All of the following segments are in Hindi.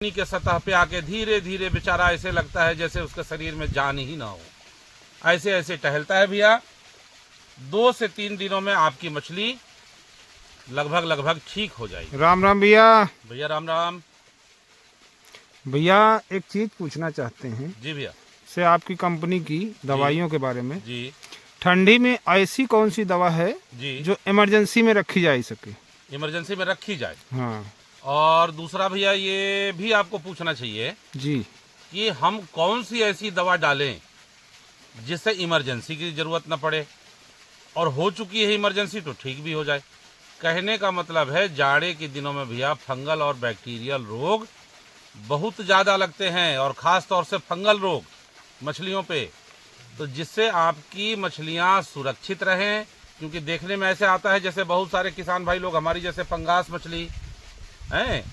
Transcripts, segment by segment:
पानी के सतह पे आके धीरे धीरे बेचारा ऐसे लगता है जैसे उसके शरीर में जान ही ना हो, ऐसे ऐसे टहलता है भैया। 2 से 3 दिनों में आपकी मछली लगभग ठीक हो जाएगी। राम राम भैया। भैया राम राम। भैया एक चीज पूछना चाहते हैं जी भैया। से आपकी कंपनी की दवाइयों के बारे में। जी ठंडी में ऐसी कौन सी दवा है जी जो इमरजेंसी में रखी जा सके? इमरजेंसी में रखी जाए। हाँ और दूसरा भैया ये भी आपको पूछना चाहिए जी कि हम कौन सी ऐसी दवा डालें जिससे इमरजेंसी की जरूरत न पड़े, और हो चुकी है इमरजेंसी तो ठीक भी हो जाए। कहने का मतलब है जाड़े के दिनों में भैया फंगल और बैक्टीरियल रोग बहुत ज़्यादा लगते हैं, और ख़ास तौर से फंगल रोग मछलियों पे, तो जिससे आपकी मछलियां सुरक्षित रहें। क्योंकि देखने में ऐसे आता है जैसे बहुत सारे किसान भाई लोग हमारी जैसे पंगास मछली हैं,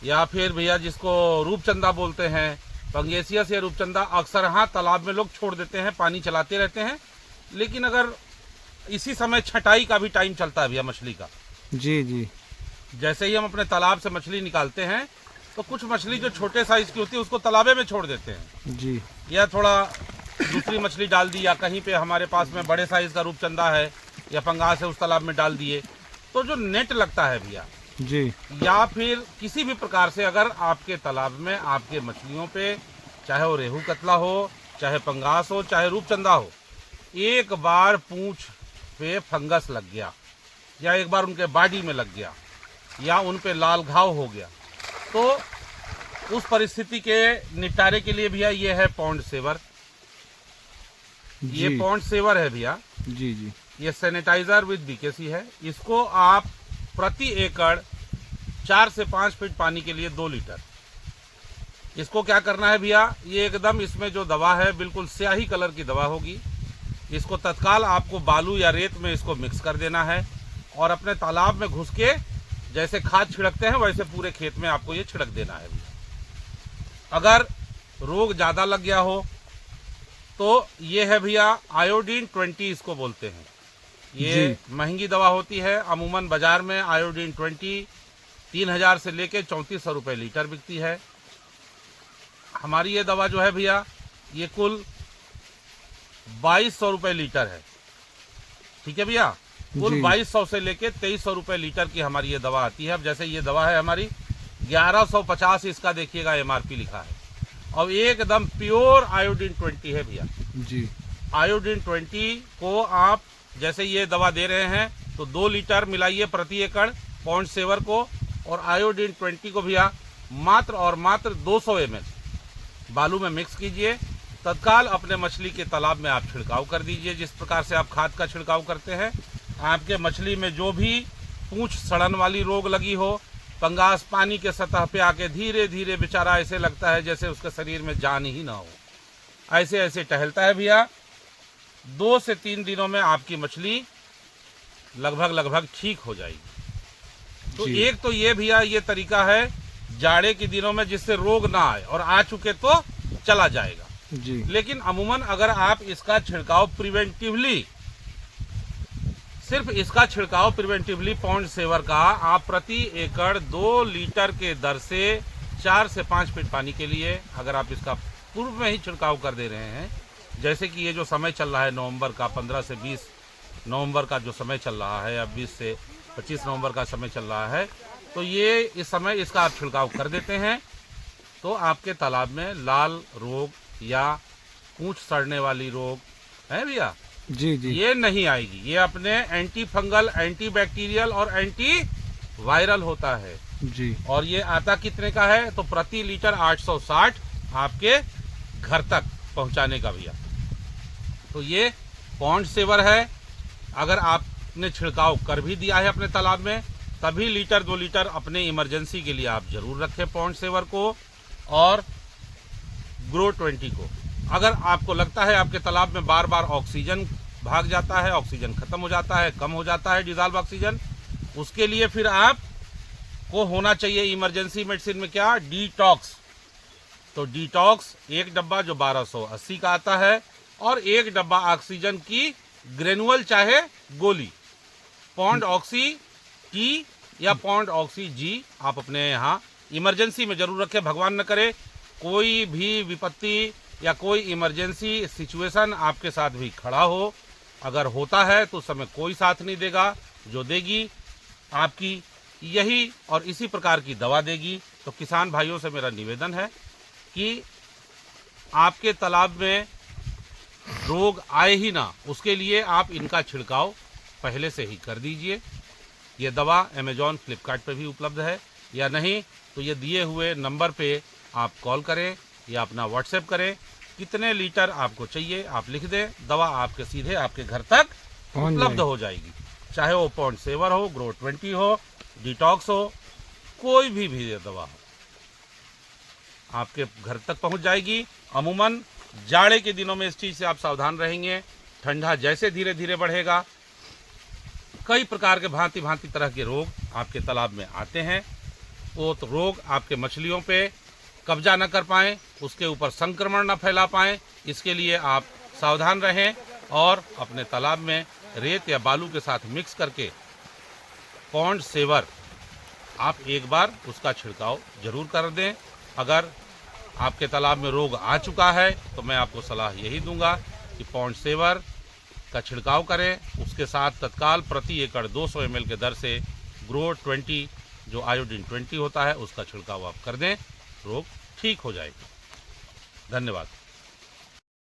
या फिर भैया जिसको रूपचंदा बोलते हैं, पंगेसियस या रूपचंदा, अक्सर हाँ तालाब में लोग छोड़ देते हैं, पानी चलाते रहते हैं। लेकिन अगर इसी समय छटाई का भी टाइम चलता है भैया मछली का। जी जी जैसे ही हम अपने तालाब से मछली निकालते हैं तो कुछ मछली जो छोटे साइज की होती है उसको तालाबे में छोड़ देते हैं, जी या थोड़ा दूसरी मछली डाल दी, या कहीं पे हमारे पास में बड़े साइज का रूपचंदा है या पंगास है उस तालाब में डाल दिए। तो जो नेट लगता है भैया जी या फिर किसी भी प्रकार से अगर आपके तालाब में आपके मछलियों पे, चाहे वो रेहू कतला हो, चाहे पंगास हो, चाहे रूपचंदा हो, एक बार पूंछ पे फंगस लग गया, या एक बार उनके बॉडी में लग गया, या उन पे लाल घाव हो गया, तो उस परिस्थिति के निपटारे के लिए भैया ये है पॉन्ड सेवर। ये जी पॉन्ड सेवर है भैया, जी जी ये सैनिटाइजर विद बीकेसी है। इसको आप प्रति एकड़ 4 से 5 फीट पानी के लिए 2 लीटर। इसको क्या करना है भैया, ये एकदम इसमें जो दवा है बिल्कुल स्याही कलर की दवा होगी। इसको तत्काल आपको बालू या रेत में इसको मिक्स कर देना है, और अपने तालाब में घुस के जैसे खाद छिड़कते हैं वैसे पूरे खेत में आपको ये छिड़क देना है भैया। अगर रोग ज़्यादा लग गया हो तो ये है भैया आयोडीन 20 इसको बोलते हैं। ये महंगी दवा होती है, अमूमन बाजार में आयोडीन 20 3000 से लेके 3400 रुपये लीटर बिकती है। हमारी ये दवा जो है भैया ये कुल 2200 रुपये लीटर है। ठीक है भैया, कुल 2200 से लेके 2300 रुपये लीटर की हमारी ये दवा आती है। अब जैसे ये दवा है हमारी 1150 इसका देखिएगा MRP लिखा है, और एकदम प्योर आयोडीन 20 है भैया जी। आयोडीन 20 को आप जैसे ये दवा दे रहे हैं तो 2 लीटर मिलाइए प्रति एकड़ पॉन्ड सेवर को, और आयोडीन 20 को भैया मात्र और मात्र 200 ml बालू में मिक्स कीजिए। तत्काल अपने मछली के तालाब में आप छिड़काव कर दीजिए, जिस प्रकार से आप खाद का छिड़काव करते हैं। आपके मछली में जो भी पूंछ सड़न वाली रोग लगी हो, पंगास पानी के सतह पे आके धीरे धीरे बेचारा ऐसे लगता है जैसे उसके शरीर में जान ही ना हो, ऐसे ऐसे टहलता है भैया। 2 से 3 दिनों में आपकी मछली लगभग ठीक हो जाएगी। तो एक तो ये भैया ये तरीका है जाड़े के दिनों में जिससे रोग ना आए, और आ चुके तो चला जाएगा जी। लेकिन अमूमन अगर आप इसका छिड़काव प्रिवेंटिवली, सिर्फ इसका छिड़काव प्रिवेंटिवली पॉन्ड सेवर का आप प्रति एकड़ 2 लीटर के दर से 4 से 5 फीट पानी के लिए अगर आप इसका पूर्व में ही छिड़काव कर दे रहे हैं, जैसे कि ये जो समय चल रहा है नवंबर का 15 से 20 नवंबर का जो समय चल रहा है, अब 20 से 25 नवंबर का समय चल रहा है, तो ये इस समय इसका आप छिड़काव कर देते हैं तो आपके तालाब में लाल रोग या पूंछ सड़ने वाली रोग है भैया जी जी ये नहीं आएगी। ये अपने एंटी फंगल, एंटी बैक्टीरियल और एंटी वायरल होता है जी। और ये आता कितने का है तो प्रति लीटर 860 आपके घर तक पहुंचाने का भैया। तो ये पॉन्ड सेवर है। अगर आपने छिड़काव कर भी दिया है अपने तालाब में, तभी लीटर 2 लीटर अपने इमरजेंसी के लिए आप जरूर रखें पॉन्ड सेवर को और ग्रो 20 को। अगर आपको लगता है आपके तालाब में बार बार ऑक्सीजन भाग जाता है, ऑक्सीजन खत्म हो जाता है, कम हो जाता है डिजॉल्व ऑक्सीजन, उसके लिए फिर आप को होना चाहिए इमरजेंसी मेडिसिन में क्या, डिटॉक्स। तो डिटॉक्स एक डब्बा जो 1280 का आता है और एक डब्बा ऑक्सीजन की ग्रेनुअल चाहे गोली, पॉन्ड ऑक्सी टी या पॉन्ड ऑक्सी जी आप अपने यहाँ इमरजेंसी में जरूर रखें। भगवान न करे कोई भी विपत्ति या कोई इमरजेंसी सिचुएशन आपके साथ भी खड़ा हो। अगर होता है तो उस समय कोई साथ नहीं देगा, जो देगी आपकी यही और इसी प्रकार की दवा देगी। तो किसान भाइयों से मेरा निवेदन है कि आपके तालाब में रोग आए ही ना, उसके लिए आप इनका छिड़काव पहले से ही कर दीजिए। ये दवा अमेजॉन, फ्लिपकार्ट पर भी उपलब्ध है, या नहीं तो ये दिए हुए नंबर पे आप कॉल करें या अपना व्हाट्सएप करें। कितने लीटर आपको चाहिए आप लिख दें, दवा आपके सीधे आपके घर तक उपलब्ध हो जाएगी। चाहे वो पॉइंट सेवर हो, ग्रो 20 हो, डिटॉक्स हो, कोई भी दवा हो आपके घर तक पहुंच जाएगी। अमूमन जाड़े के दिनों में इस चीज़ से आप सावधान रहेंगे। ठंडा जैसे धीरे धीरे बढ़ेगा, कई प्रकार के भांति भांति तरह के रोग आपके तालाब में आते हैं। वो तो रोग आपके मछलियों पे कब्जा न कर पाएँ, उसके ऊपर संक्रमण न फैला पाएँ, इसके लिए आप सावधान रहें और अपने तालाब में रेत या बालू के साथ मिक्स करके पॉन्ड सेवर आप एक बार उसका छिड़काव जरूर कर दें। अगर आपके तालाब में रोग आ चुका है तो मैं आपको सलाह यही दूंगा कि पॉन्ड सेवर का छिड़काव करें। उसके साथ तत्काल प्रति एकड़ 200 ml के दर से ग्रो 20 जो आयोडीन 20 होता है उसका छिड़काव आप कर दें, रोग ठीक हो जाएगा। धन्यवाद।